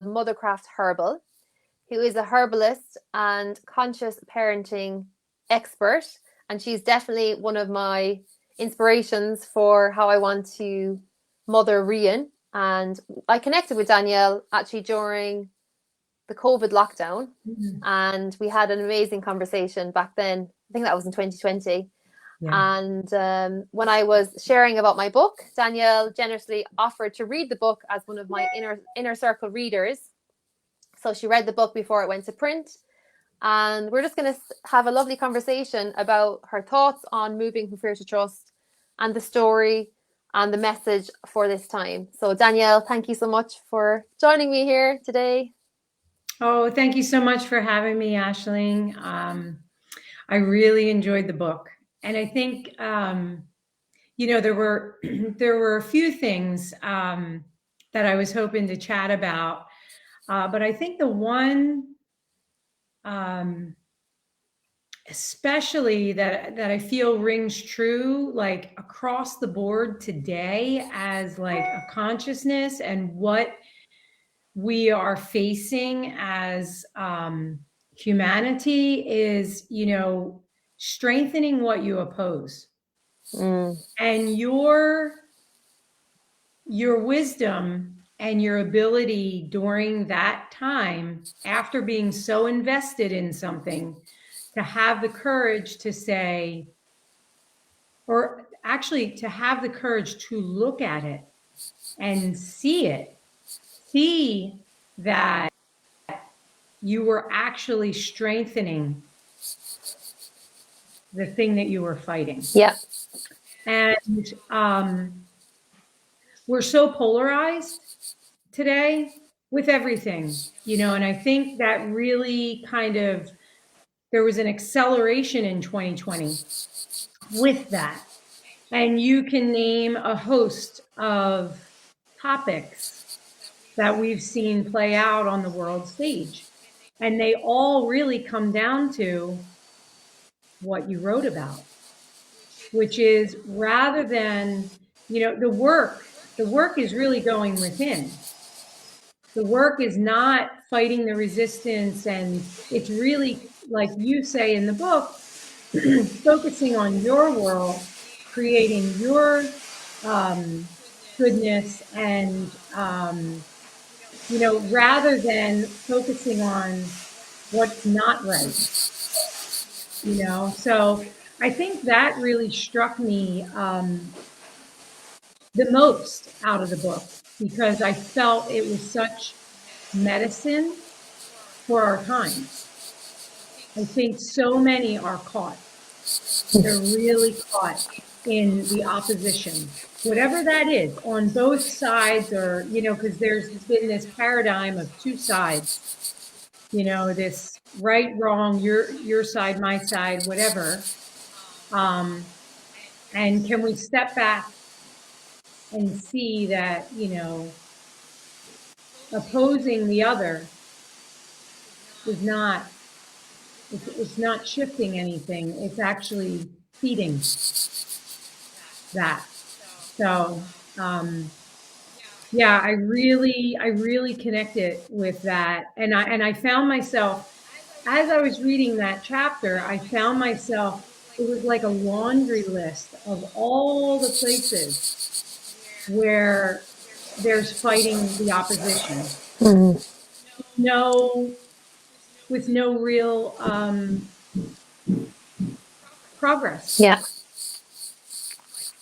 Mothercraft Herbal, who is a herbalist and conscious parenting expert. And she's definitely one of my inspirations for how I want to mother Rian. And I connected with Danielle actually during the COVID lockdown, and we had an amazing conversation back then. I think that was in 2020. Yeah. And when I was sharing about my book, Danielle generously offered to read the book as one of my inner circle readers. So she read the book before it went to print. And we're just going to have a lovely conversation about her thoughts on moving from fear to trust and the story and the message for this time. So, Danielle, thank you so much for joining me here today. Oh, thank you so much for having me, Aisling. I really enjoyed the book, and I think there were there were a few things that I was hoping to chat about, but I think the one um, especially that I feel rings true like across the board today as like a consciousness and what we are facing as humanity is, strengthening what you oppose. And your wisdom and your ability during that time, after being so invested in something, to have the courage to say, or actually to have the courage to look at it and see that you were actually strengthening the thing that you were fighting. Yeah. And we're so polarized today with everything, and I think that really there was an acceleration in 2020 with that. And you can name a host of topics that we've seen play out on the world stage. And they all really come down to what you wrote about, which is rather than, the work is really going within. The work is not fighting the resistance. And it's really, like you say in the book, focusing on your world, creating your goodness, and rather than focusing on what's not right. So I think that really struck me the most out of the book, because I felt it was such medicine for our time. I think so many are caught. They're really caught in the opposition, whatever that is, on both sides, or, because there's been this paradigm of two sides, this right, wrong, your side, my side, whatever. And can we step back and see that, opposing the other is not, it's not shifting anything. It's actually feeding that. So, yeah, I really connected with that. And I found myself, as I was reading that chapter, it was like a laundry list of all the places where there's fighting the opposition. With no real progress. Yeah.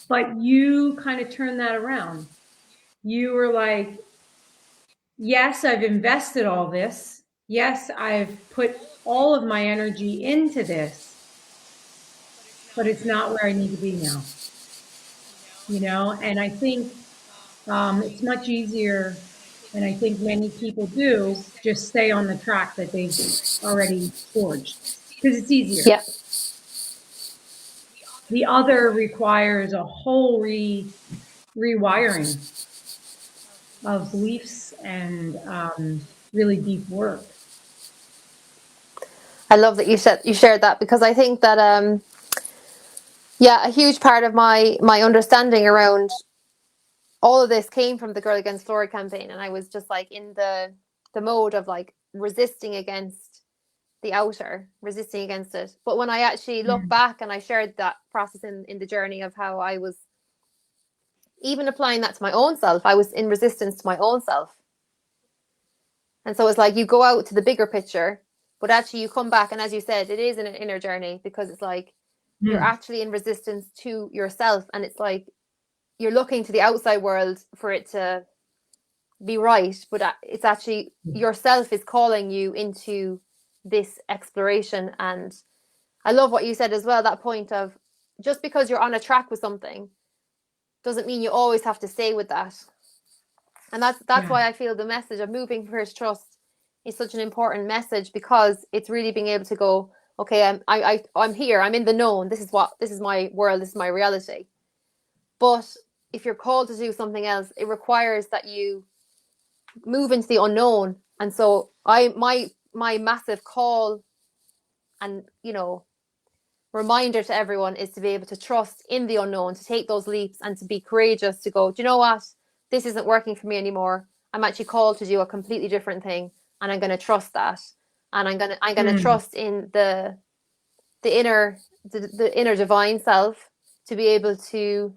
But you kind of turned that around. You were like, yes, I've invested all this. Yes, I've put all of my energy into this, but it's not where I need to be now. And I think it's much easier, and I think many people do, just stay on the track that they've already forged, because it's easier. Yeah. The other requires a whole rewiring of beliefs and really deep work. I love that you shared that, because I think that a huge part of my understanding around all of this came from the Girl Against Fluoride campaign, and I was just like in the the mode of like resisting against the outer, resisting against it. But when I actually look back and I shared that process in the journey of how I was even applying that to my own self, I was in resistance to my own self. And so it's like you go out to the bigger picture, but actually you come back, and as you said, it is an inner journey, because it's like you're actually in resistance to yourself, and it's like you're looking to the outside world for it to be right, but it's actually yourself is calling you into this exploration. And I love what you said as well, that point of just because you're on a track with something doesn't mean you always have to stay with that. And that's why I feel the message of moving first trust is such an important message, because it's really being able to go, okay, I'm here, I'm in the known, this is my world, this is my reality. But if you're called to do something else, it requires that you move into the unknown. And so my massive call and, you know, reminder to everyone is to be able to trust in the unknown, to take those leaps and to be courageous, to go, do you know what? This isn't working for me anymore. I'm actually called to do a completely different thing, and I'm going to trust that. And I'm going to trust in the inner divine self to be able to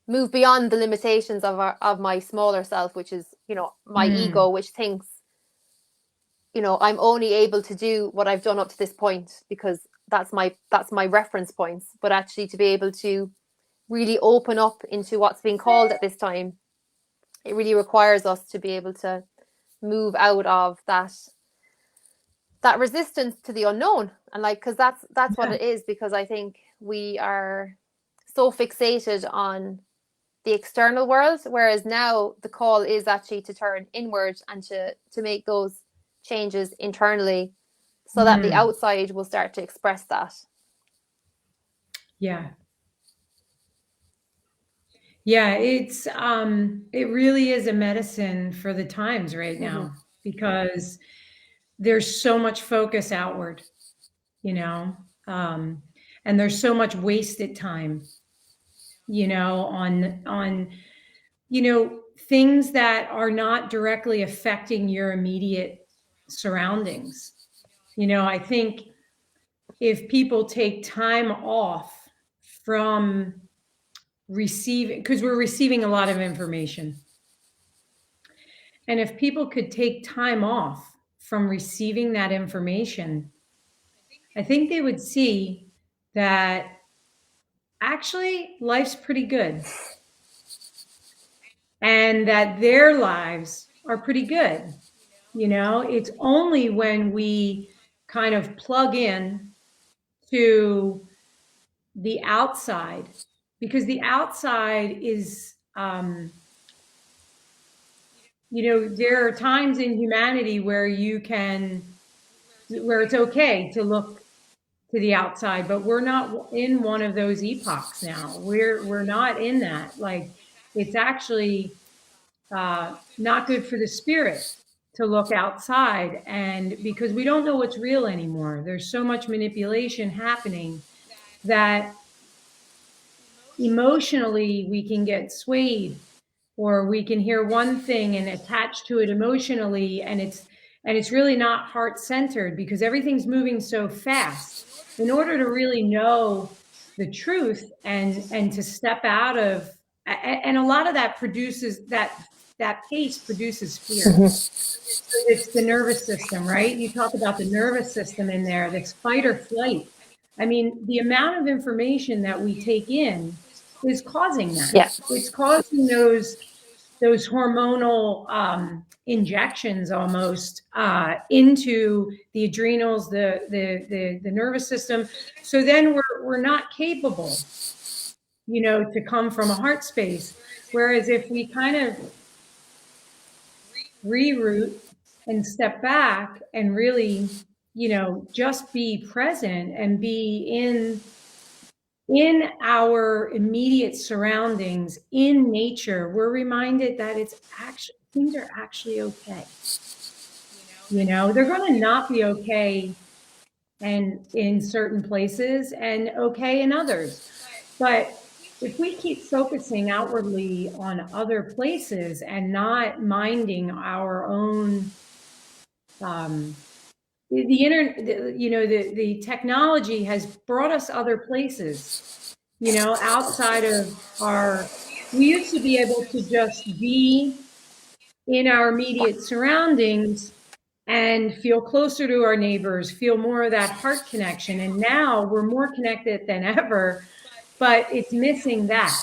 move beyond the limitations of my smaller self, which is, you know, my ego, which thinks, you know, I'm only able to do what I've done up to this point because that's my reference points. But actually to be able to really open up into what's being called at this time, it really requires us to be able to move out of that resistance to the unknown. And like, because that's what it is, because I think we are so fixated on the external world, whereas now the call is actually to turn inward and to make those changes internally, so that the outside will start to express that. Yeah, it's it really is a medicine for the times right now, because there's so much focus outward, you know, and there's so much wasted time, you know, on you know, things that are not directly affecting your immediate surroundings. You know, I think if people take time off from receiving, because we're receiving a lot of information, and if people could take time off from receiving that information, I think they would see that actually life's pretty good, and that their lives are pretty good. You know, it's only when we kind of plug in to the outside, because the outside is, you know, there are times in humanity where where it's okay to look to the outside, but we're not in one of those epochs now. We're not in that. Like, it's actually not good for the spirit to look outside, and because we don't know what's real anymore. There's so much manipulation happening that emotionally we can get swayed, or we can hear one thing and attach to it emotionally, and it's really not heart centered, because everything's moving so fast. In order to really know the truth and to step out of, and a lot of that produces that pace produces fear. It's the nervous system, right? You talk about the nervous system in there, that's fight or flight. I mean, the amount of information that we take in is causing that. Yeah. It's causing those hormonal injections almost into the adrenals, the nervous system. So then we're not capable, you know, to come from a heart space. Whereas if we kind of reroute and step back and really, you know, just be present and be in our immediate surroundings, in nature, we're reminded that it's actually, things are actually okay. You know, they're going to not be okay and in certain places and okay in others. But if we keep focusing outwardly on other places and not minding our own, the internet, the technology has brought us other places, outside of we used to be able to just be in our immediate surroundings and feel closer to our neighbors, feel more of that heart connection. And now we're more connected than ever, but it's missing that.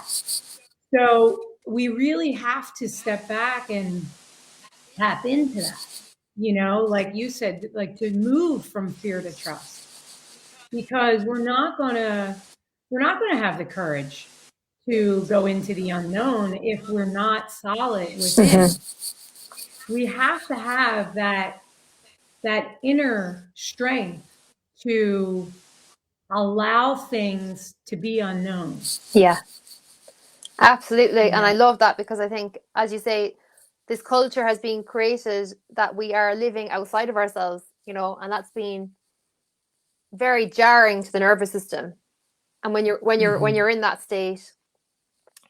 So we really have to step back and tap into that, like you said, like to move from fear to trust, because we're not going to have the courage to go into the unknown if we're not solid within. We have to have that inner strength to allow things to be unknown. Yeah, absolutely. And I love that, because I think, as you say, this culture has been created that we are living outside of ourselves, and that's been very jarring to the nervous system. And when you're in that state,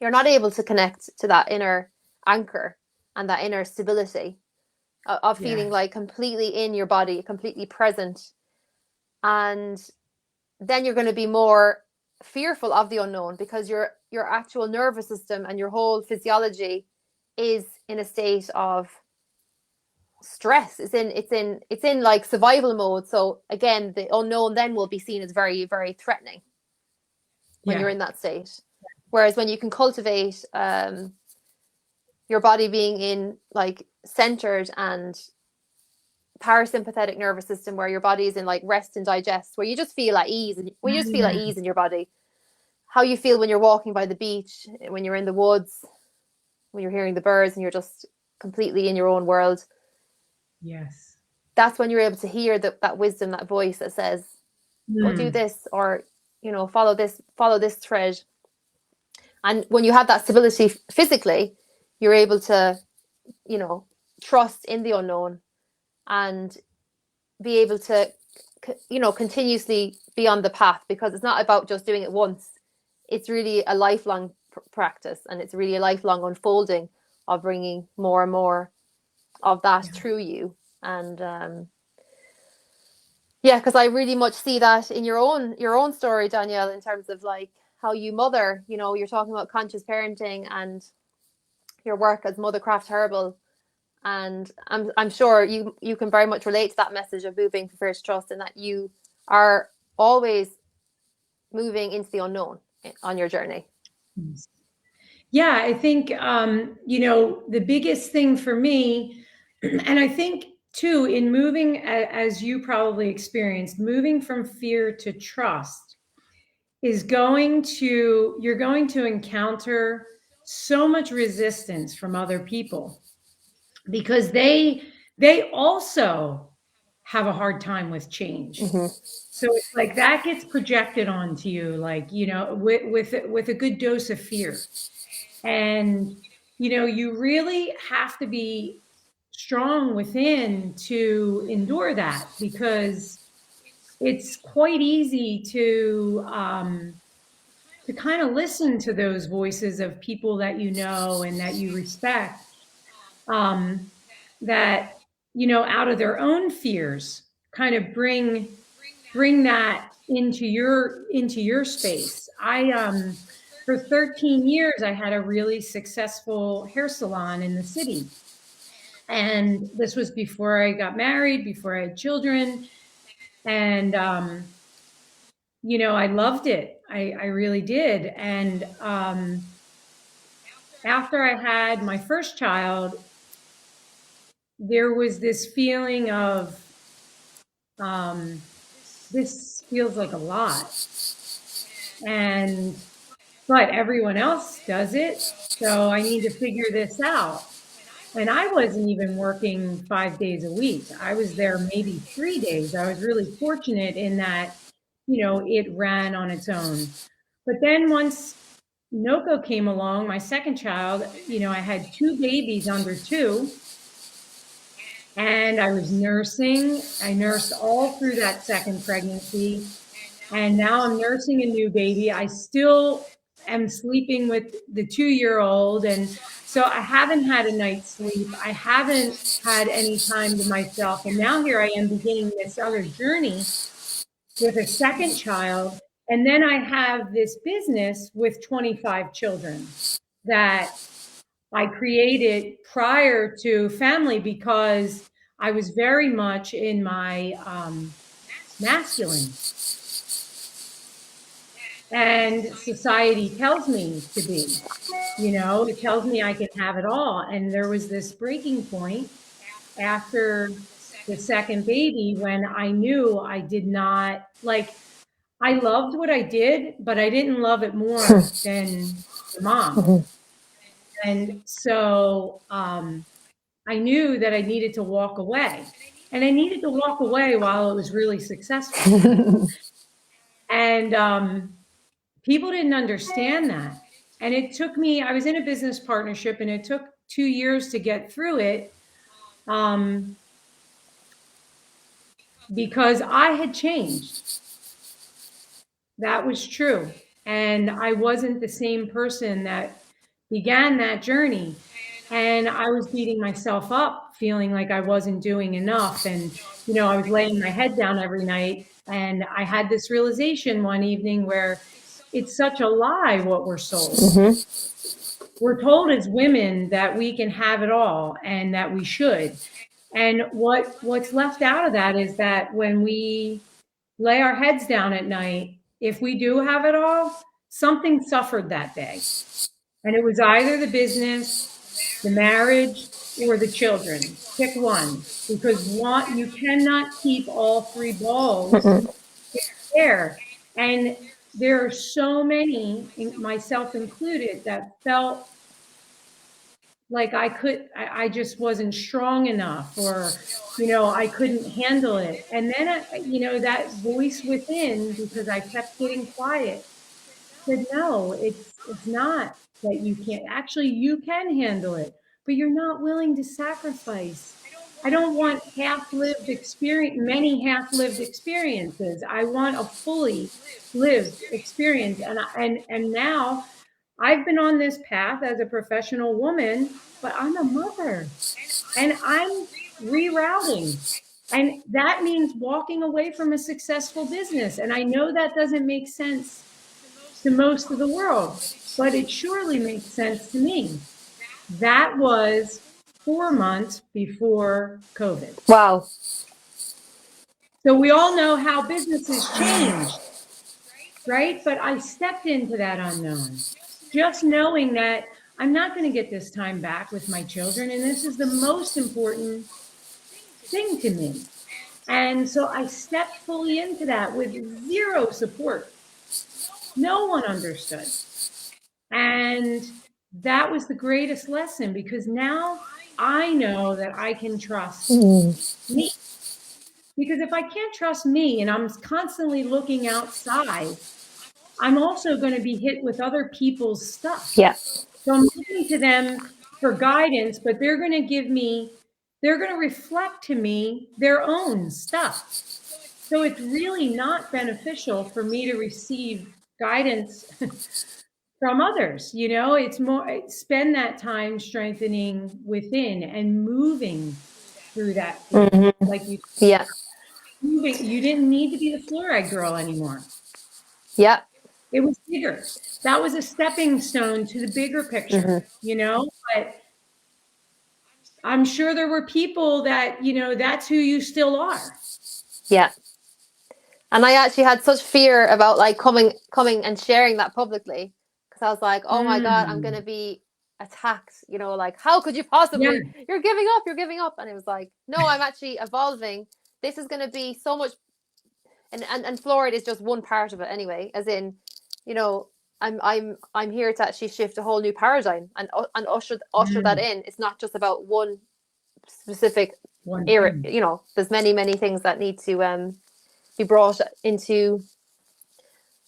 you're not able to connect to that inner anchor and that inner stability of feeling like completely in your body, completely present. And then you're going to be more fearful of the unknown, because your actual nervous system and your whole physiology is in a state of stress. It's in like survival mode. So again, the unknown then will be seen as very, very threatening when you're in that state. Whereas when you can cultivate your body being in like centered and parasympathetic nervous system, where your body is in like rest and digest, where you just feel at ease, and when you just feel at ease in your body, how you feel when you're walking by the beach, when you're in the woods, when you're hearing the birds and you're just completely in your own world. Yes. That's when you're able to hear that wisdom, that voice that says, go do this, or, follow this thread. And when you have that stability physically, you're able to, trust in the unknown and be able to, continuously be on the path, because it's not about just doing it once. It's really a lifelong practice, and it's really a lifelong unfolding of bringing more and more of that through you. And because I really much see that in your own story, Danielle, in terms of like how you mother. You're talking about conscious parenting and your work as Mothercraft Herbal, and I'm sure you can very much relate to that message of moving from fear to trust, and that you are always moving into the unknown on your journey. Yeah, I think the biggest thing for me, and I think too, in moving, as you probably experienced, moving from fear to trust is you're going to encounter so much resistance from other people, because they also have a hard time with change. So it's like that gets projected onto you, like, with a good dose of fear. And, you really have to be strong within to endure that, because it's quite easy to kind of listen to those voices of people that you know and that you respect, that, out of their own fears, kind of bring that into your space. For 13 years, I had a really successful hair salon in the city. And this was before I got married, before I had children. And, I loved it. I really did. And after I had my first child, there was this feeling of, this feels like a lot. But everyone else does it, so I need to figure this out. And I wasn't even working 5 days a week. I was there maybe 3 days. I was really fortunate in that, it ran on its own. But then once Noko came along, my second child, I had 2 babies under 2. And I was nursing. I nursed all through that second pregnancy. And now I'm nursing a new baby. I still am sleeping with the 2-year-old. And so I haven't had a night's sleep. I haven't had any time to myself. And now here I am beginning this other journey with a second child. And then I have this business with 25 children that I created prior to family because I was very much in my masculine. And society tells me to be, it tells me I can have it all. And there was this breaking point after the second baby when I knew I did not I loved what I did, but I didn't love it more than the mom. And so I knew that I needed to walk away. And I needed to walk away while it was really successful. And people didn't understand that. And it took me, I was in a business partnership and it took 2 years to get through it because I had changed. That was true. And I wasn't the same person that began that journey. And I was beating myself up, feeling like I wasn't doing enough. And, I was laying my head down every night. And I had this realization one evening where it's such a lie what we're sold. We're told as women that we can have it all and that we should. And what's left out of that is that when we lay our heads down at night, if we do have it all, something suffered that day. And it was either the business, the marriage, or the children. Pick one, because you cannot keep all three balls in the air. And there are so many, myself included, that felt like I just wasn't strong enough, or, I couldn't handle it. And then, that voice within, because I kept getting quiet, said, no, it's not that you can't. Actually, you can handle it, but you're not willing to sacrifice. I don't want many half-lived experiences. I want a fully lived experience. And now I've been on this path as a professional woman, but I'm a mother and I'm rerouting. And that means walking away from a successful business. And I know that doesn't make sense to most of the world, but it surely makes sense to me. That was 4 months before COVID. Wow. So we all know how businesses changed, right? But I stepped into that unknown, just knowing that I'm not going to get this time back with my children. And this is the most important thing to me. And so I stepped fully into that with zero support. No one understood. And that was the greatest lesson, because now I know that I can trust me. Because if I can't trust me and I'm constantly looking outside, I'm also going to be hit with other people's stuff. Yeah. So I'm looking to them for guidance, but they're going to reflect to me their own stuff. So it's really not beneficial for me to receive guidance from others. It's more, spend that time strengthening within and moving through that. Like you, Yeah. You didn't need to be the fluoride girl anymore. Yeah. It was bigger. That was a stepping stone to the bigger picture, but I'm sure there were people that, that's who you still are. Yeah. And I actually had such fear about coming and sharing that publicly, because I was like, oh my God, I'm going to be attacked, how could you possibly, you're giving up. And it was like, no, I'm actually evolving. This is going to be so much. And fluoride is just one part of it anyway, as in, I'm here to actually shift a whole new paradigm and usher that in. It's not just about one specific area. There's many things that need to be brought into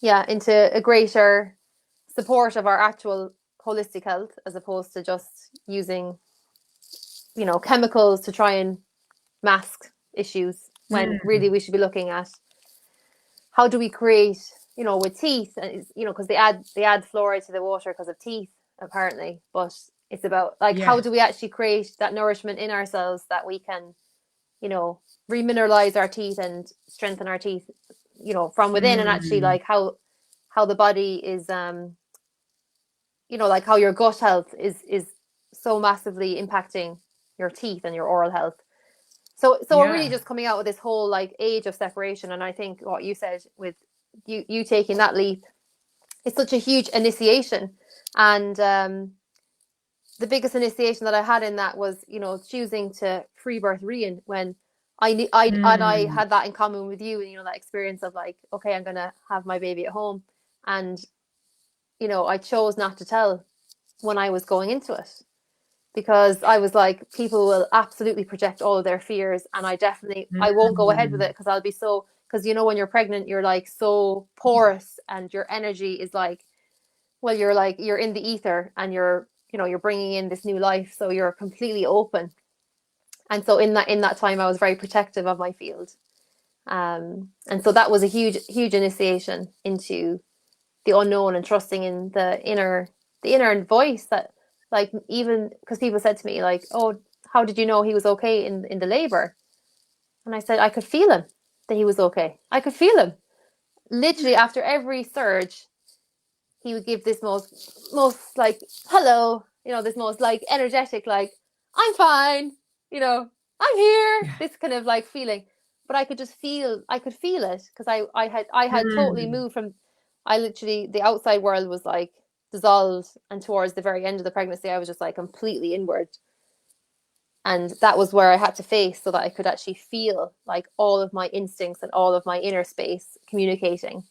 a greater support of our actual holistic health, as opposed to just using chemicals to try and mask issues, when really we should be looking at how do we create with teeth, and because they add fluoride to the water because of teeth, apparently. But it's about like how do we actually create that nourishment in ourselves that we can, remineralize our teeth and strengthen our teeth, from within, and actually like how the body is, like how your gut health is so massively impacting your teeth and your oral health. So we're really just coming out with this whole like age of separation. And I think what you said with you taking that leap, it's such a huge initiation. And the biggest initiation that I had in that was, choosing to free birth Rian when I had that in common with you, and that experience of like, okay, I'm gonna have my baby at home, and I chose not to tell when I was going into it, because I was like, people will absolutely project all of their fears, and I won't go ahead with it because I'll be so, because when you're pregnant, you're like so porous, and your energy is like, well, you're in the ether, and you're bringing in this new life, so you're completely open. And so in that time, I was very protective of my field, and so that was a huge initiation into the unknown and trusting in the inner voice that, like, even because people said to me like, oh, how did you know he was okay in the labor? And I said I could feel him, that he was okay. I could feel him. Literally after every surge, he would give this most like, hello, this most like energetic, like, I'm fine, I'm here, this kind of like feeling. But I could feel it, because I had totally moved from, the outside world was like dissolved, and towards the very end of the pregnancy, I was just like completely inward. And that was where I had to face, so that I could actually feel like all of my instincts and all of my inner space communicating,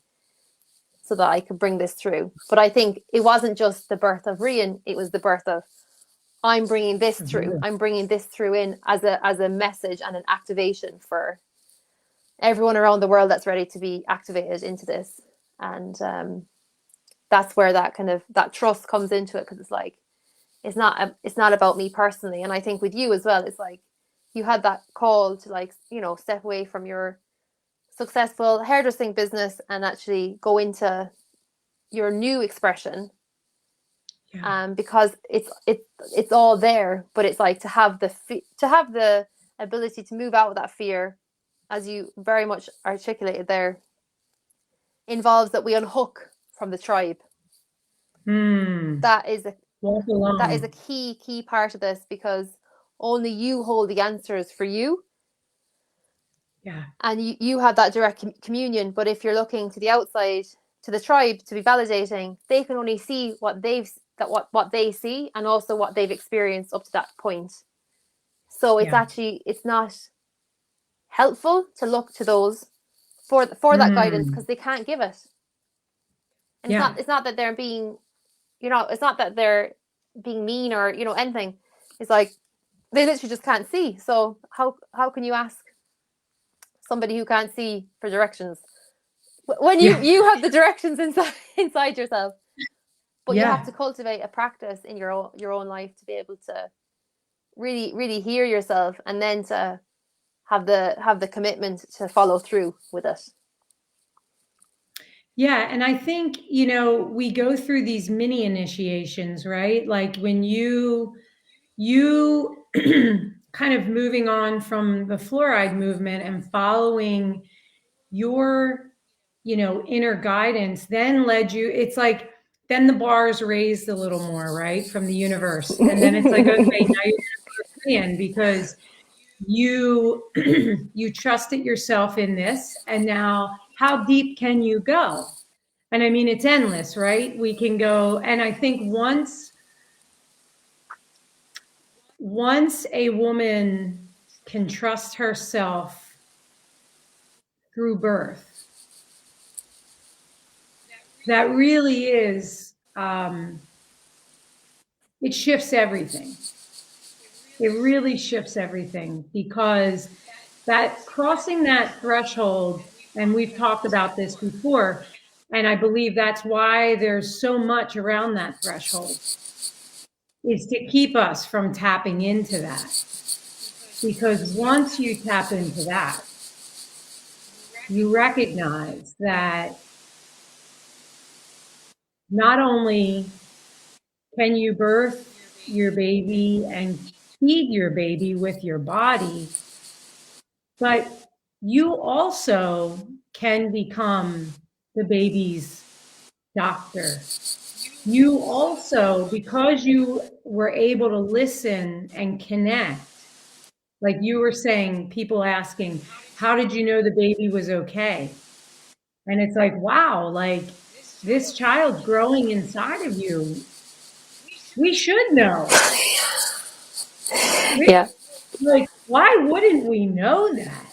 so that I could bring this through. But I think it wasn't just the birth of Rian, it was the birth of, I'm bringing this through. I'm bringing this through in as a message and an activation for everyone around the world that's ready to be activated into this. And that's where that kind of, that trust comes into it, because it's like, it's not about me personally. And I think with you as well, it's like you had that call to, like, step away from your successful hairdressing business and actually go into your new expression, because it's all there. But it's like to have the ability to move out of that fear, as you very much articulated there, involves that we unhook from the tribe. That is a key part of this, because only you hold the answers for you. And you have that direct communion. But if you're looking to the outside, to the tribe, to be validating, they can only see what they see, and also what they've experienced up to that point. So it's actually, it's not helpful to look to those for that guidance, because they can't give it. And it's not that they're being, it's not that they're being mean or anything. It's like they literally just can't see. So how can you ask somebody who can't see for directions when you have the directions inside yourself? But you have to cultivate a practice in your own life to be able to really, really hear yourself, and then to have the commitment to follow through with it. Yeah. And I think, we go through these mini initiations, right? Like when you kind of moving on from the fluoride movement and following your, inner guidance, then led you, it's like, then the bar's raised a little more, right? From the universe. And then it's like, okay, now you're going to in, because you trusted yourself in this. And now how deep can you go? And I mean, it's endless, right? We can go. And I think once a woman can trust herself through birth, that really is, it shifts everything. It really shifts everything, because that crossing that threshold, and we've talked about this before, and I believe that's why there's so much around that threshold, is to keep us from tapping into that. Because once you tap into that, you recognize that not only can you birth your baby and feed your baby with your body, but you also can become the baby's doctor. You also, because you were able to listen and connect, like you were saying, people asking, how did you know the baby was okay? And it's like, wow, like this child's growing inside of you. We should know. Yeah. Like, why wouldn't we know that?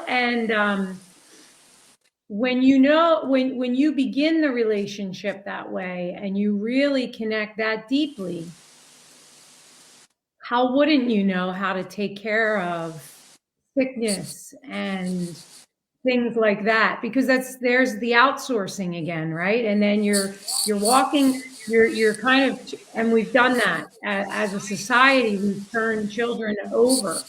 And when you know, when you begin the relationship that way and you really connect that deeply, how wouldn't you know how to take care of sickness and things like that? Because there's the outsourcing again, right? And then you're walking, you're kind of, and we've done that as a society. We've turned children over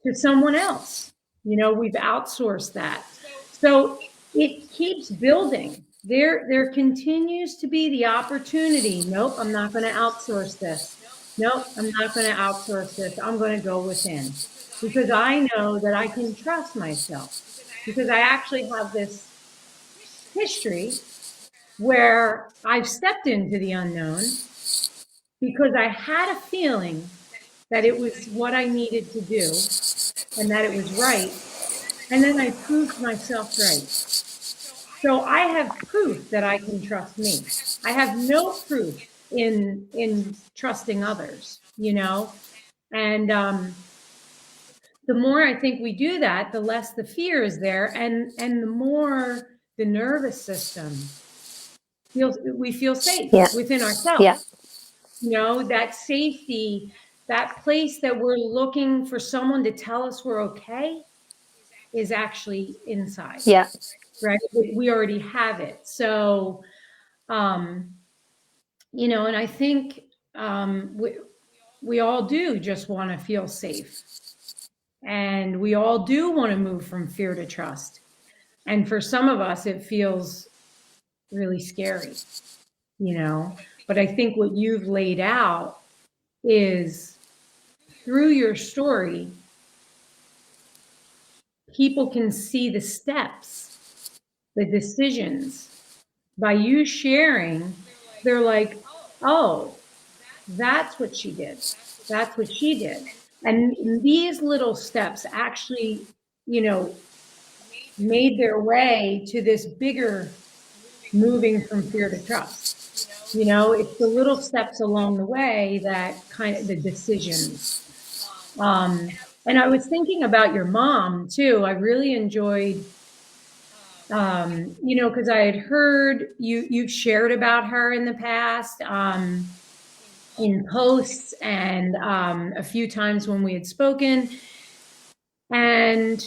to someone else. We've outsourced that. So it keeps building. There continues to be the opportunity. Nope, I'm not going to outsource this. Nope, I'm not going to outsource this. I'm going to go within because I know that I can trust myself, because I actually have this history where I've stepped into the unknown because I had a feeling that it was what I needed to do and that it was right. And then I proved myself right. So I have proof that I can trust me. I have no proof in trusting others, And the more I think we do that, the less the fear is there, and the more the nervous system we feel safe Yeah. within ourselves. Yeah. That safety, that place that we're looking for someone to tell us we're okay, is actually inside. Yeah. Right? We already have it. So, and I think we all do just want to feel safe. And we all do want to move from fear to trust. And for some of us, it feels really scary, But I think what you've laid out is, through your story, people can see the steps, the decisions. By you sharing, they're like, oh, that's what she did. That's what she did. And these little steps actually, made their way to this bigger moving from fear to trust. It's the little steps along the way that kind of the decisions. And I was thinking about your mom too. I really enjoyed, because I had heard you've shared about her in the past, in posts and a few times when we had spoken. And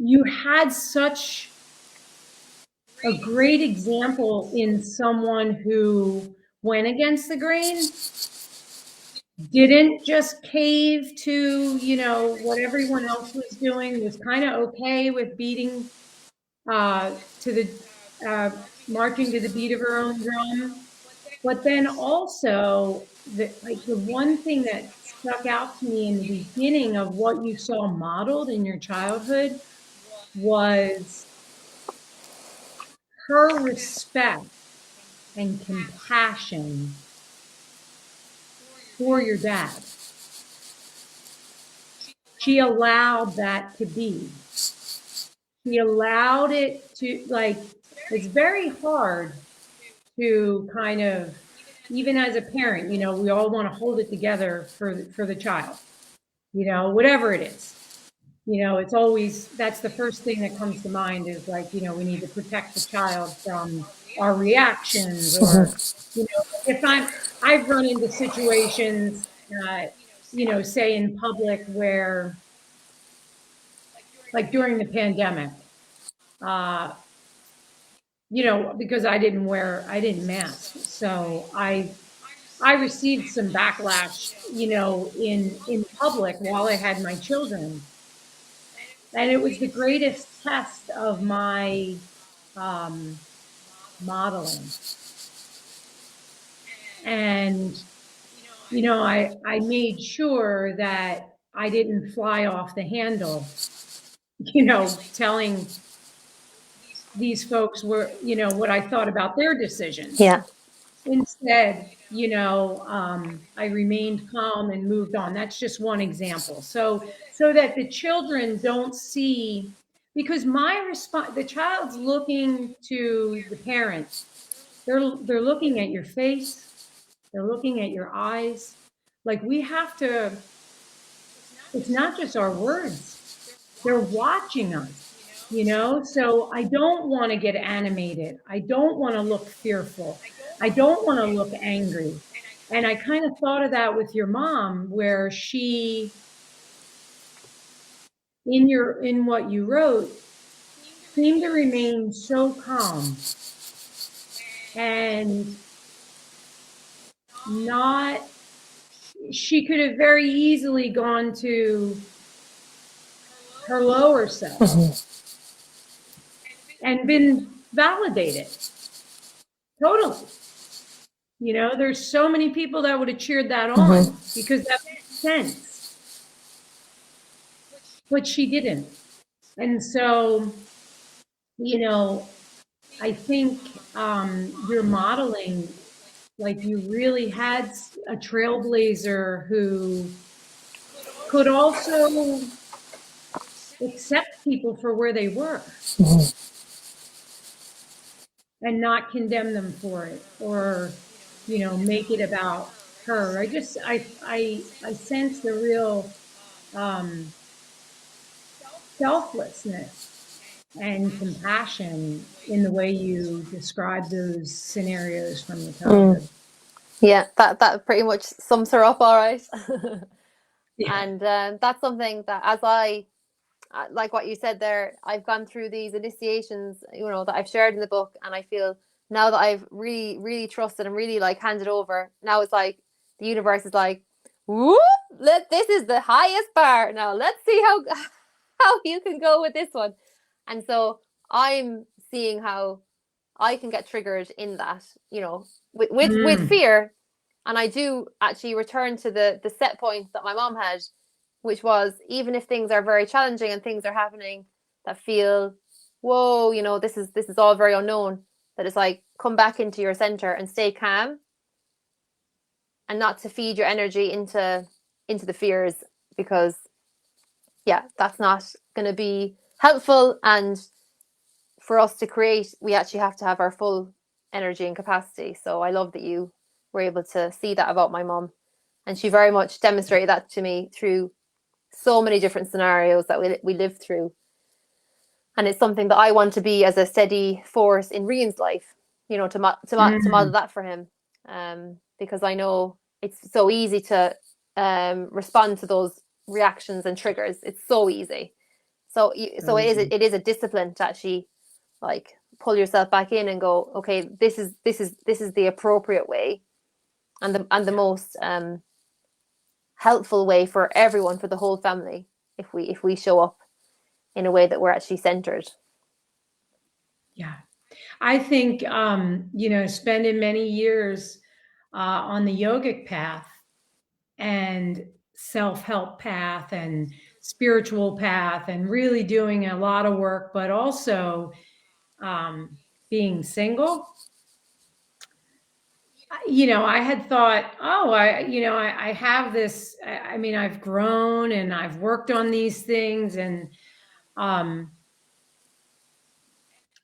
you had such a great example in someone who went against the grain, didn't just cave to, what everyone else was doing, was kind of okay with beating to the marching to the beat of her own drum. But then also, the one thing that stuck out to me in the beginning of what you saw modeled in your childhood was her respect and compassion for your dad. She allowed that to be. She allowed it to, it's very hard to kind of, even as a parent, we all want to hold it together for the child, whatever it is. It's always, that's the first thing that comes to mind is we need to protect the child from our reactions, or, if I've run into situations, say in public where, like during the pandemic, because I didn't mask. So I received some backlash, in public while I had my children. And it was the greatest test of my modeling. And, I made sure that I didn't fly off the handle, telling these folks what I thought about their decisions. Yeah. Instead, I remained calm and moved on. That's just one example. So that the children don't see, because my response, the child's looking to the parents. They're looking at your face. They're looking at your eyes. Like, we have to, it's not just our words. They're watching us, So I don't want to get animated. I don't want to look fearful. I don't want to look angry. And I kind of thought of that with your mom, where she, in what you wrote, seemed to remain so calm and not, she could have very easily gone to her lower self and been validated. Totally. There's so many people that would have cheered that on because that makes sense. But she didn't. And so, I think you're modeling, like, you really had a trailblazer who could also accept people for where they were and not condemn them for it, or make it about her. I sense the real selflessness and compassion in the way you describe those scenarios from the childhood. Yeah, that pretty much sums her up all right. Yeah. And that's something that, as I like what you said there, I've gone through these initiations, that I've shared in the book, and I feel now that I've really, really trusted and really like handed over, now it's like the universe is like, whoop, this is the highest bar. Now let's see how you can go with this one. And so I'm seeing how I can get triggered in that, with fear. And I do actually return to the set point that my mom had, which was, even if things are very challenging and things are happening that feel, whoa, this is all very unknown, that it's like, come back into your center and stay calm, and not to feed your energy into the fears, because that's not going to be helpful. And for us to create, we actually have to have our full energy and capacity. So I love that you were able to see that about my mom, and she very much demonstrated that to me through so many different scenarios that we lived through. And it's something that I want to be as a steady force in Rian's life, to model that for him, because I know it's so easy to respond to those reactions and triggers. It's so easy. So it is a discipline to actually, like, pull yourself back in and go, okay, this is the appropriate way, and the most helpful way for everyone, for the whole family, if we show up in a way that we're actually centered. Yeah. I think, spending many years on the yogic path and self-help path and spiritual path, and really doing a lot of work, but also being single, I had thought, I have this, I've grown and I've worked on these things, and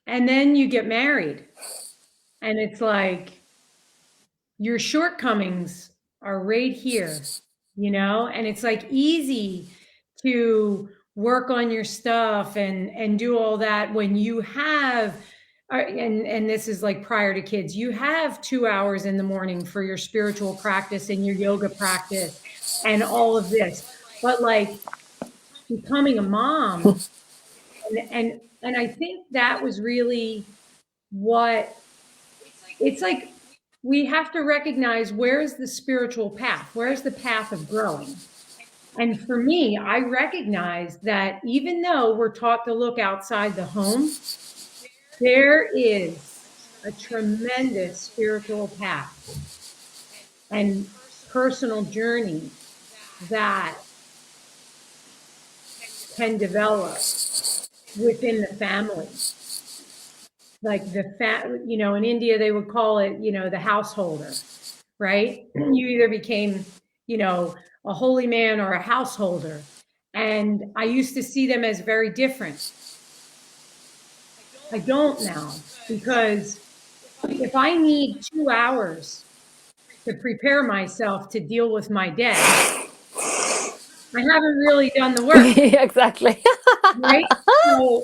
then you get married, and it's like, your shortcomings are right here, and it's like easy to work on your stuff and do all that when you have, and this is like prior to kids, you have 2 hours in the morning for your spiritual practice and your yoga practice and all of this. But like, becoming a mom, and I think that was really what it's like. We have to recognize, where's the spiritual path? Where's the path of growing? And for me, I recognize that even though we're taught to look outside the home, there is a tremendous spiritual path and personal journey that can develop within the family. Like in India, they would call it, the householder, right? You either became, a holy man or a householder. And I used to see them as very different. I don't now, because if I need 2 hours to prepare myself to deal with my day, I haven't really done the work. Exactly. Right? So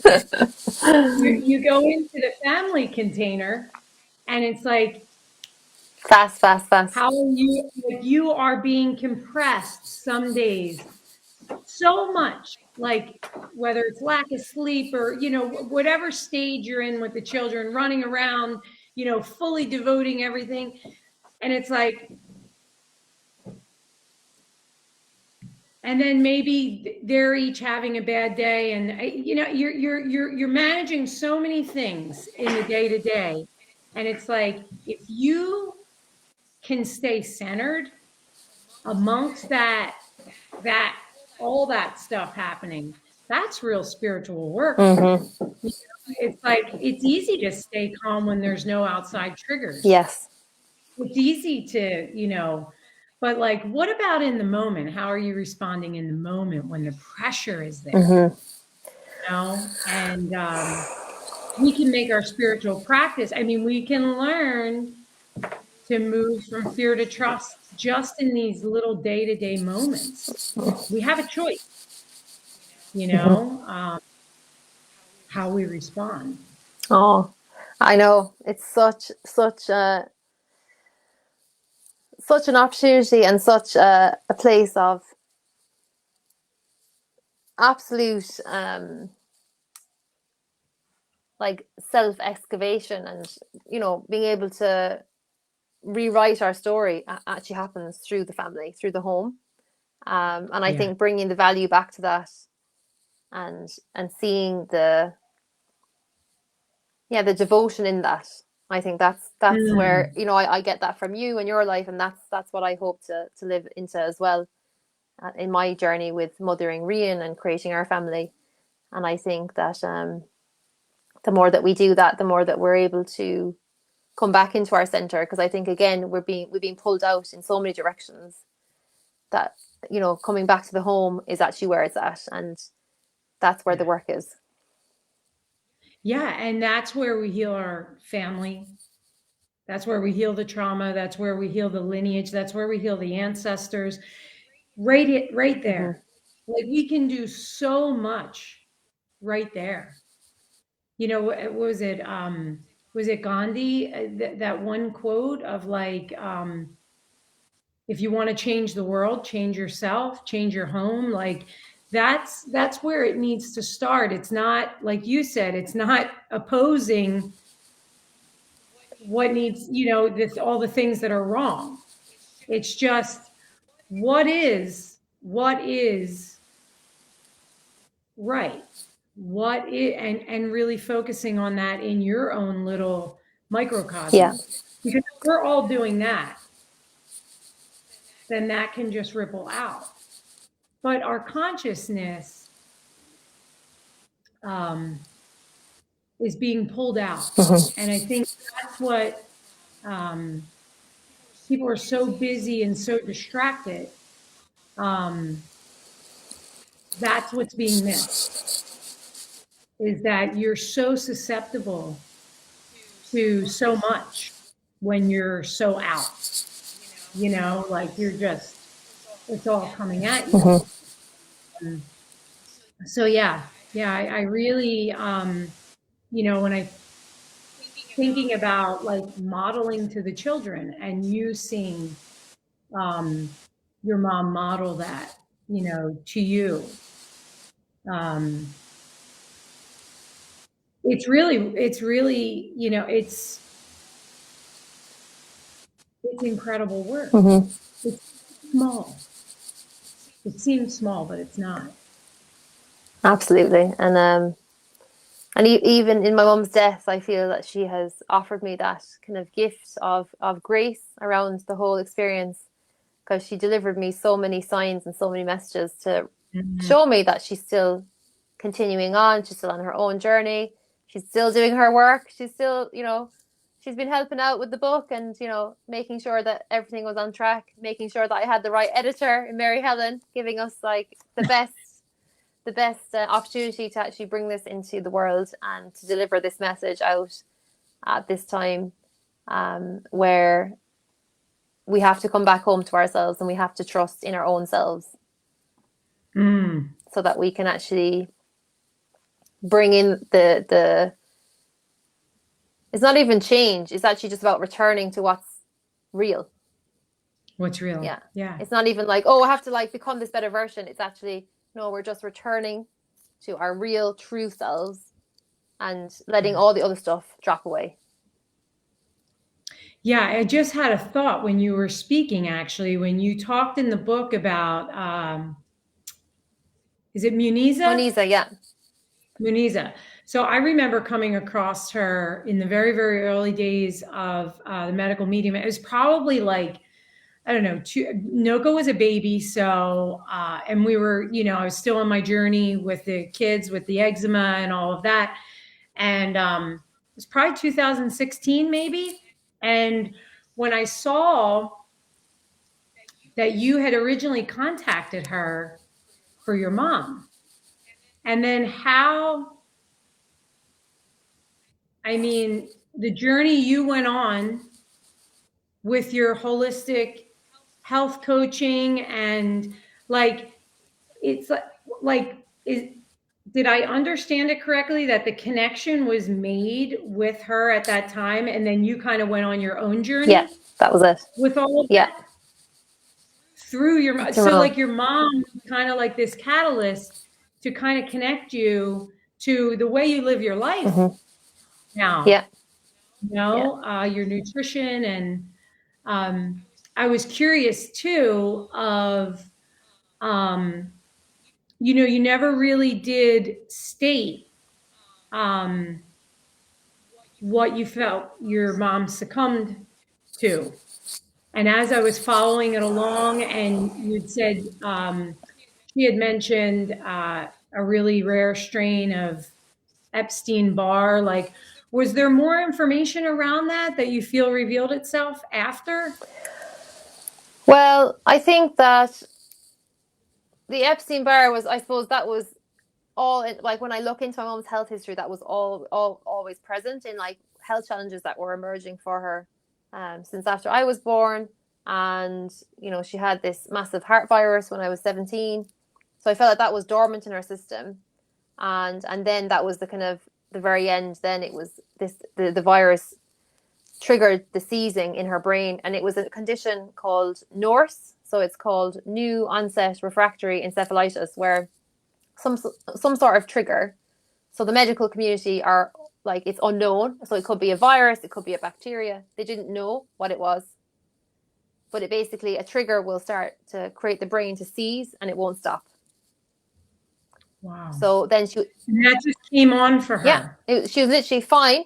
you go into the family container and it's like, Fast, fast, fast. how are you, like, you are being compressed some days so much, like whether it's lack of sleep or, whatever stage you're in with the children, running around, fully devoting everything. And it's like, and then maybe they're each having a bad day, and you're managing so many things in the day to day, and it's like, if you can stay centered amongst that all that stuff happening, that's real spiritual work. Mm-hmm. It's like, it's easy to stay calm when there's no outside triggers. Yes. It's easy to, but like, what about in the moment? How are you responding in the moment when the pressure is there? Mm-hmm. And we can make our spiritual practice. I mean, we can learn to move from fear to trust just in these little day-to-day moments. We have a choice, how we respond. Oh, I know. It's such an opportunity and such a place of absolute like self-excavation, and being able to rewrite our story actually happens through the family, through the home. And I think bringing the value back to that, and seeing the devotion in that, I think that's where I get that from you and your life, and that's what I hope to live into as well in my journey with mothering Rian and creating our family. And I think that the more that we do that, the more that we're able to come back into our center, because I think again we're being pulled out in so many directions, that coming back to the home is actually where it's at, and that's where the work is. Yeah, and that's where we heal our family. That's where we heal the trauma. That's where we heal the lineage. That's where we heal the ancestors. Right there. Mm-hmm. Like, we can do so much right there. What was it? Was it Gandhi? That one quote of like, if you want to change the world, change yourself, change your home. Like, that's where it needs to start. It's not, like you said, it's not opposing what needs, all the things that are wrong. It's just, what is right, and really focusing on that in your own little microcosm. Yeah. Because if we're all doing that, then that can just ripple out. But our consciousness is being pulled out. And I think that's what people are so busy and so distracted. That's what's being missed, is that you're so susceptible to so much when you're so out, like, you're just, it's all coming at you. So I really, when I thinking about like modeling to the children, and you seeing your mom model that, to you, it's really, it's incredible work. It's small. It seems small, but it's not. Absolutely. And And even in my mum's death, I feel that she has offered me that kind of gift of grace around the whole experience, because she delivered me so many signs and so many messages to show me that she's still continuing on. She's still on her own journey. She's still doing her work. She's still, she's been helping out with the book and, making sure that everything was on track, making sure that I had the right editor in Mary Helen, giving us like the best opportunity to actually bring this into the world and to deliver this message out at this time, where we have to come back home to ourselves and we have to trust in our own selves, so that we can actually bring in the it's not even change, it's actually just about returning to what's real. What's real? Yeah. It's not even like, I have to like become this better version. It's actually, no, we're just returning to our real, true selves and letting all the other stuff drop away. Yeah, I just had a thought when you were speaking, actually, when you talked in the book about, is it Muniza? Muniza, yeah. Muniza. So I remember coming across her in the very, very early days of the medical medium. It was probably like, I don't know, Noko was a baby. So, and we were, I was still on my journey with the kids, with the eczema and all of that. And it was probably 2016, maybe. And when I saw that you had originally contacted her for your mom, and then the journey you went on with your holistic health coaching, and like, it's did I understand it correctly that the connection was made with her at that time, and then you kind of went on your own journey? Yeah, that was it. With all of that? Through your mom. So like your mom, kind of like this catalyst to kind of connect you to the way you live your life now. Yeah. Your nutrition. And I was curious too of, you never really did state what you felt your mom succumbed to. And as I was following it along, and you'd said she had mentioned a really rare strain of Epstein-Barr, like, was there more information around that you feel revealed itself after? Well, I think that the Epstein-Barr was, I suppose that was all in, like, when I look into my mom's health history, that was all always present in like health challenges that were emerging for her since after I was born. And she had this massive heart virus when I was 17, so I felt like that was dormant in her system. And then that was the kind of the very end. Then it was the virus triggered the seizing in her brain, and it was a condition called NORSE. So it's called new onset refractory encephalitis, where some sort of trigger. So the medical community are like, it's unknown. So it could be a virus, it could be a bacteria. They didn't know what it was. But it basically, a trigger will start to create the brain to seize, and it won't stop. Wow. So then that just came on for her. Yeah, she was literally fine.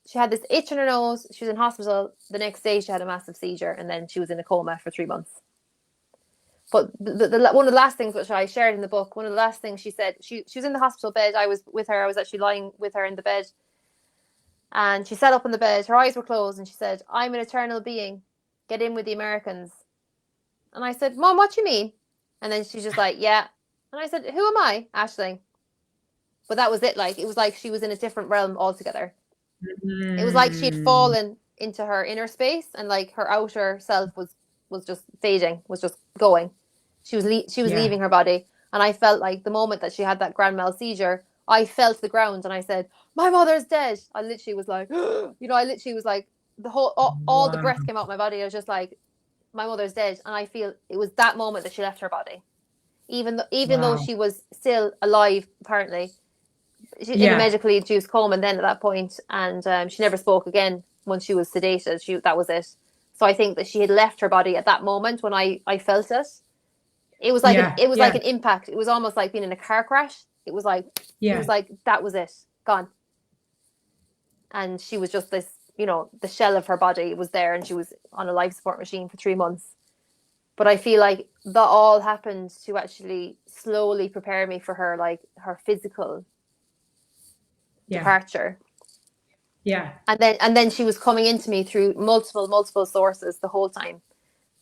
She had this itch in her nose. She was in hospital. The next day she had a massive seizure, and then she was in a coma for 3 months. But one of the last things which I shared in the book, one of the last things she said, she was in the hospital bed. I was with her. I was actually lying with her in the bed. And she sat up in the bed. Her eyes were closed, and she said, "I'm an eternal being. Get in with the Americans." And I said, "Mom, what do you mean?" And then she's just like, "Yeah." And I said, "Who am I, Aisling?" But that was it. Like, it was like she was in a different realm altogether. It was like she had fallen into her inner space, and like her outer self was just fading, was just going. She was leaving her body. And I felt like the moment that she had that grand mal seizure, I felt the ground, and I said, "My mother's dead." I literally was like, I literally was like, the whole, all the breath came out of my body. I was just like, my mother's dead. And I feel it was that moment that she left her body. Even though she was still alive, apparently, in a medically induced coma, and then at that point, and she never spoke again once she was sedated. That was it. So I think that she had left her body at that moment when I felt it. It was like like an impact. It was almost like being in a car crash. It was like it was like, that was it. gone. And she was just this, you know, the shell of her body was there, and she was on a life support machine for 3 months. But I feel like that all happened to actually slowly prepare me for her, like her physical departure. Yeah. And then she was coming into me through multiple sources the whole time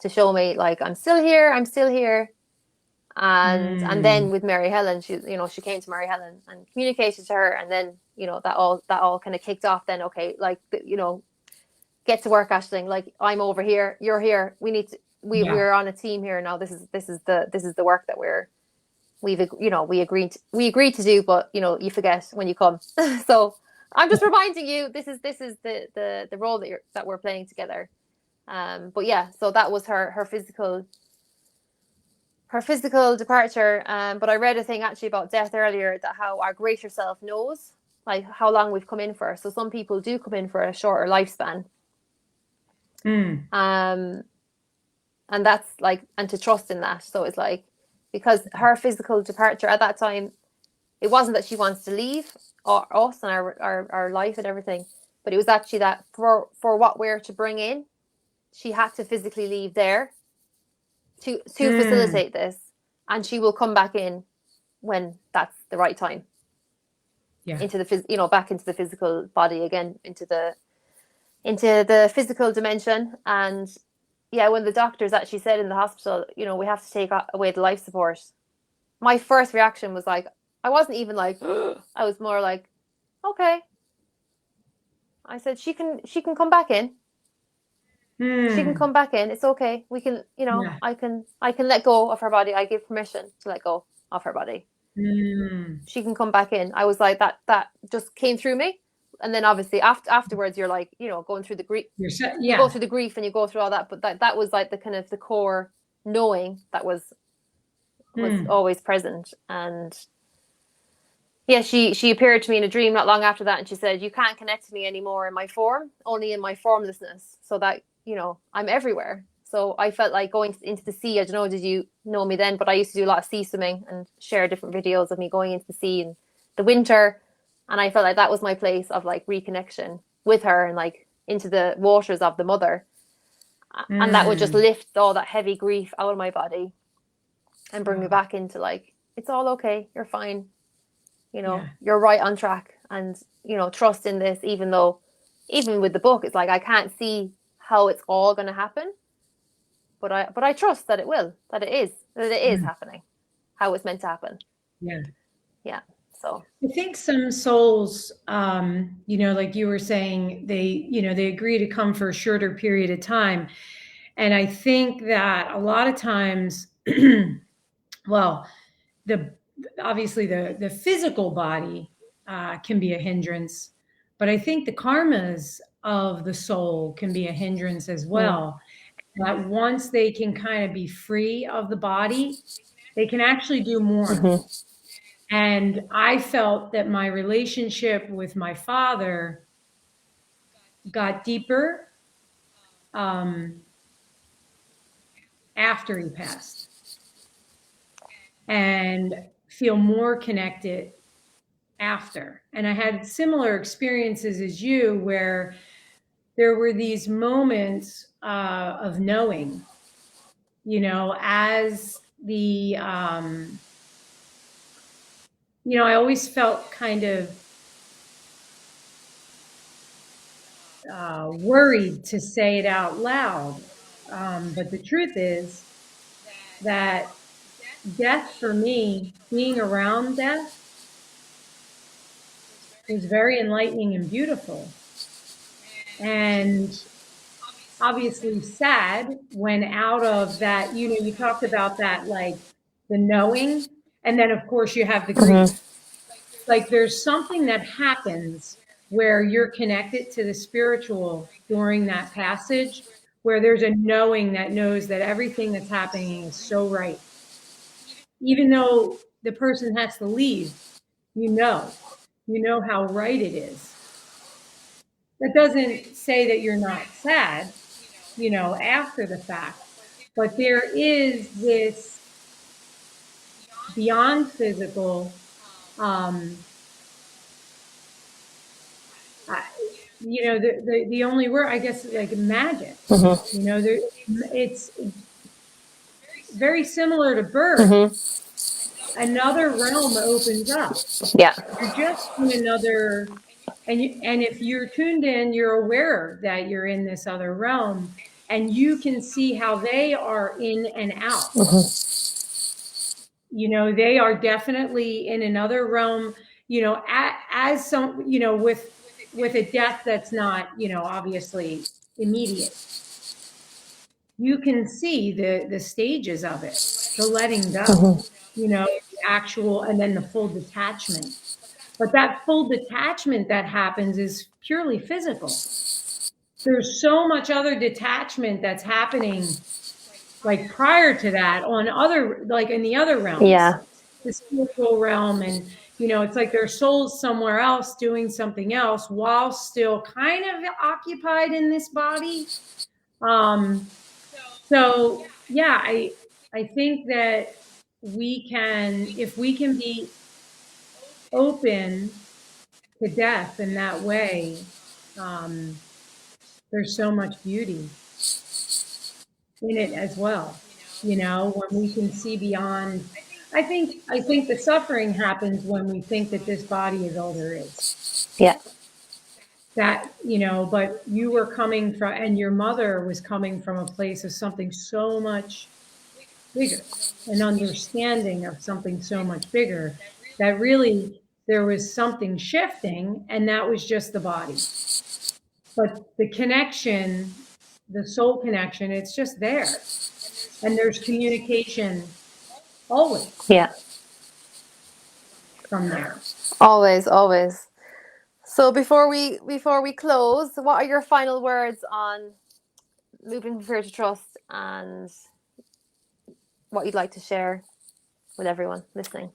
to show me like I'm still here. And then with Mary Helen, she, you know, she came to Mary Helen and communicated to her, and then, you know, that all kind of kicked off. Then, okay, like, you know, get to work, Aisling. Like, I'm over here, you're here. We need to. We're on a team here now. This is the work that we agreed to do. But, you know, you forget when you come. So I'm just reminding you, this is the role that we're playing together. But yeah, so that was her physical departure. But I read a thing actually about death earlier, that how our greater self knows like how long we've come in for. So some people do come in for a shorter lifespan. And that's like, and to trust in that. So it's like, because her physical departure at that time, it wasn't that she wants to leave us and our life and everything, but it was actually that for what we're to bring in, she had to physically leave there to facilitate this, and she will come back in when that's the right time. Into the back into the physical body again, into the physical dimension. And yeah, when the doctors actually said in the hospital, you know, we have to take away the life support, my first reaction was like, I wasn't even like I was more like, okay. I said, she can come back in. She can come back in. It's okay. We can, you know, I can let go of her body. I give permission to let go of her body. She can come back in. I was like, that just came through me. And then obviously afterwards, you're like, you know, going through the grief. You go through the grief and you go through all that. But that was like the kind of the core knowing that was always present. And yeah, she appeared to me in a dream not long after that, and she said, you can't connect to me anymore in my form, only in my formlessness, so that, you know, I'm everywhere. So I felt like going into the sea. I don't know, did you know me then? But I used to do a lot of sea swimming and share different videos of me going into the sea in the winter. And I felt like that was my place of like reconnection with her, and like into the waters of the mother. And that would just lift all that heavy grief out of my body and bring me back into like, it's all okay. You're fine. You know, you're right on track, and, you know, trust in this, even with the book, it's like, I can't see how it's all going to happen, but I trust that it is happening, how it's meant to happen. Yeah. So I think some souls, you know, like you were saying, they agree to come for a shorter period of time. And I think that a lot of times, well, obviously the physical body can be a hindrance, but I think the karmas of the soul can be a hindrance as well. That once they can kind of be free of the body, they can actually do more. And I felt that my relationship with my father got deeper after he passed, and feel more connected after. And I had similar experiences as you, where there were these moments of knowing, you know, as the, you know, I always felt kind of worried to say it out loud. But the truth is that death, for me, being around death, was very enlightening and beautiful. And obviously sad when out of that, you know, you talked about that, like the knowing, and then of course you have the grief. Like there's something that happens where you're connected to the spiritual during that passage, where there's a knowing that knows that everything that's happening is so right. Even though the person has to leave, you know how right it is. That doesn't say that you're not sad, you know, after the fact, but there is this beyond physical I, the only word, I guess, like magic. Mm-hmm. It's very similar to birth. Mm-hmm. Another realm opens up. Yeah. You're just in another, and if you're tuned in, you're aware that you're in this other realm, and you can see how they are in and out. Mm-hmm. They are definitely in another realm. As some, with a death that's not, obviously immediate. You can see the stages of it, the letting go, Mm-hmm. the actual, and then the full detachment. But that full detachment that happens is purely physical. There's so much other detachment that's happening, like prior to that, like in the other realms, Yeah. the spiritual realm. And, it's like their soul's somewhere else doing something else while still kind of occupied in this body. So yeah, I think that if we can be open to death in that way, there's so much beauty in it as well. When we can see beyond. I think the suffering happens when we think that this body is all there is. Yeah. That, but you were coming from, and your mother was coming from a place of something so much bigger, an understanding of something so much bigger, that really there was something shifting, and that was just the body. But the connection, the soul connection, it's just there. And there's communication always Yeah. from there. Always, always. So before we close, what are your final words on moving from fear to trust, and what you'd like to share with everyone listening?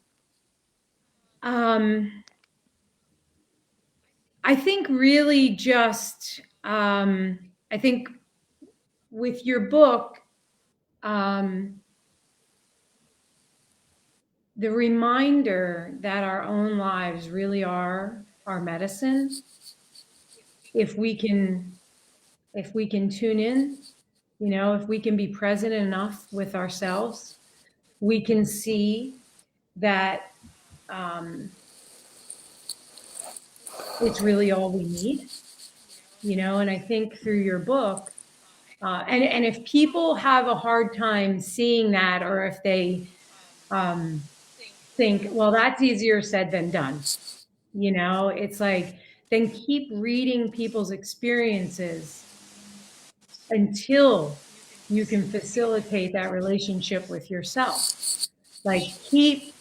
I think really just, I think with your book, the reminder that our own lives really are our medicine. If we can tune in, if we can be present enough with ourselves, we can see that it's really all we need, and I think through your book, and if people have a hard time seeing that, or if they think, well, that's easier said than done, it's like, then keep reading people's experiences until you can facilitate that relationship with yourself. Like, keep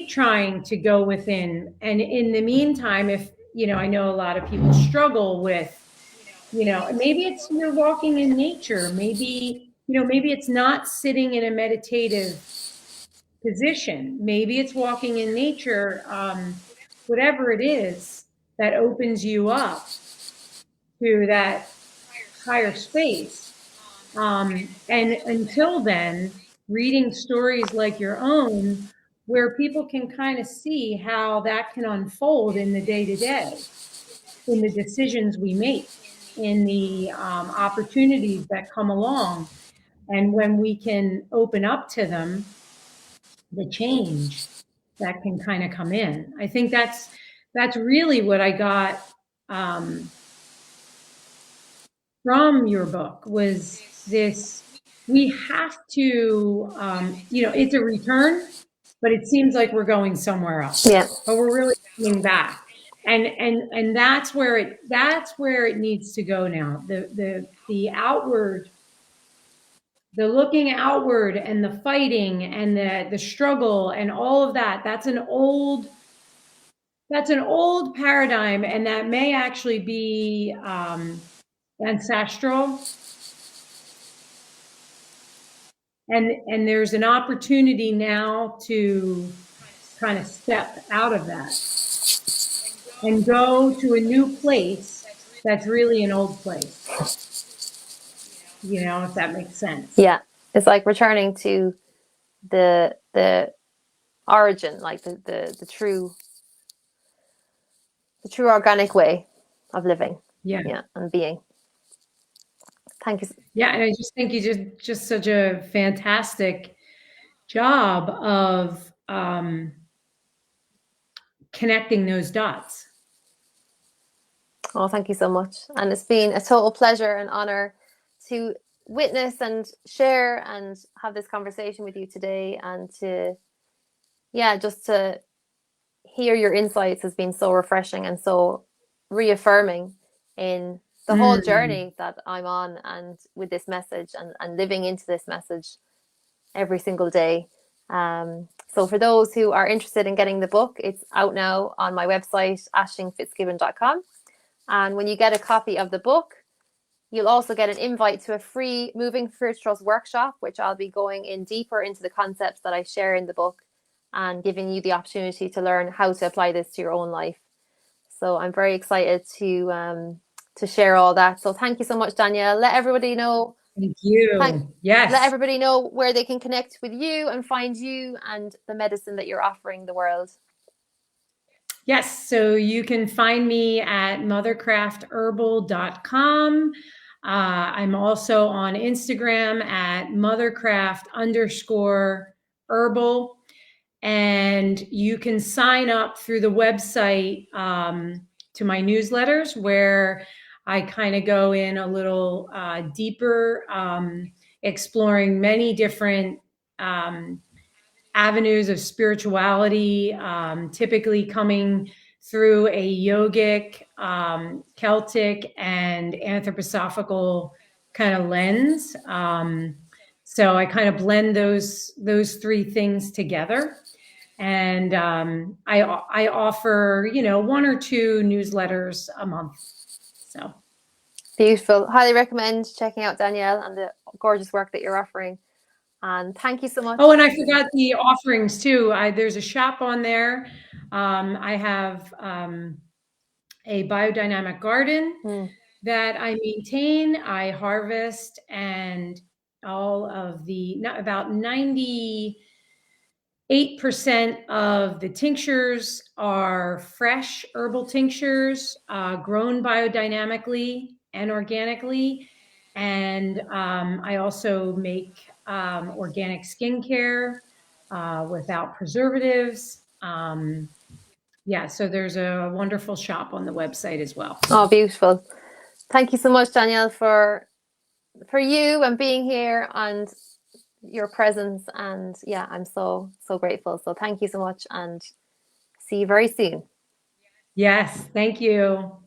trying to go within. And in the meantime, if, I know a lot of people struggle with, maybe it's you're walking in nature, maybe it's not sitting in a meditative position, maybe it's walking in nature, whatever it is that opens you up to that higher space. And until then, reading stories like your own, where people can kind of see how that can unfold in the day-to-day, in the decisions we make, in the opportunities that come along. And when we can open up to them, the change that can kind of come in. I think that's really what I got from your book, was this: we have to, it's a return, but it seems like we're going somewhere else. Yeah. But we're really coming back. And that's where it needs to go now. The outward, the looking outward, and the fighting, and the struggle, and all of that, that's an old paradigm, and that may actually be ancestral. And there's an opportunity now to kind of step out of that and go to a new place that's really an old place. If that makes sense. Yeah. It's like returning to the origin, like the true organic way. of living, Yeah. and being. Thank you. Yeah, and I just think you did just such a fantastic job of connecting those dots. Oh, thank you so much. And it's been a total pleasure and honor to witness and share and have this conversation with you today, and to, just to hear your insights has been so refreshing and so reaffirming in the whole journey that I'm on, and with this message, and living into this message every single day. So for those who are interested in getting the book, it's out now on my website, ashlingfitzgibbon.com. And when you get a copy of the book, you'll also get an invite to a free Moving Spirituals workshop, which I'll be going in deeper into the concepts that I share in the book, and giving you the opportunity to learn how to apply this to your own life. So I'm very excited to share all that. So thank you so much, Danielle. Let everybody know. Thank you. Yes. Let everybody know where they can connect with you and find you and the medicine that you're offering the world. Yes, so you can find me at mothercraftherbal.com. I'm also on Instagram at mothercraft_herbal. And you can sign up through the website to my newsletters, where I kind of go in a little deeper, exploring many different avenues of spirituality, typically coming through a yogic, Celtic, and anthroposophical kind of lens. So I kind of blend those three things together. And I offer, 1 or 2 newsletters a month. So beautiful. Highly recommend checking out Danielle and the gorgeous work that you're offering. And thank you so much. Oh, and I forgot the offerings too. There's a shop on there. I have a biodynamic garden that I maintain. I harvest, and all of about 98% of the tinctures are fresh herbal tinctures, grown biodynamically and organically. And I also make organic skincare without preservatives. So there's a wonderful shop on the website as well. Oh, beautiful. Thank you so much, Danielle, for you and being here and your presence. And I'm so grateful. So thank you so much, and see you very soon. Yes, thank you.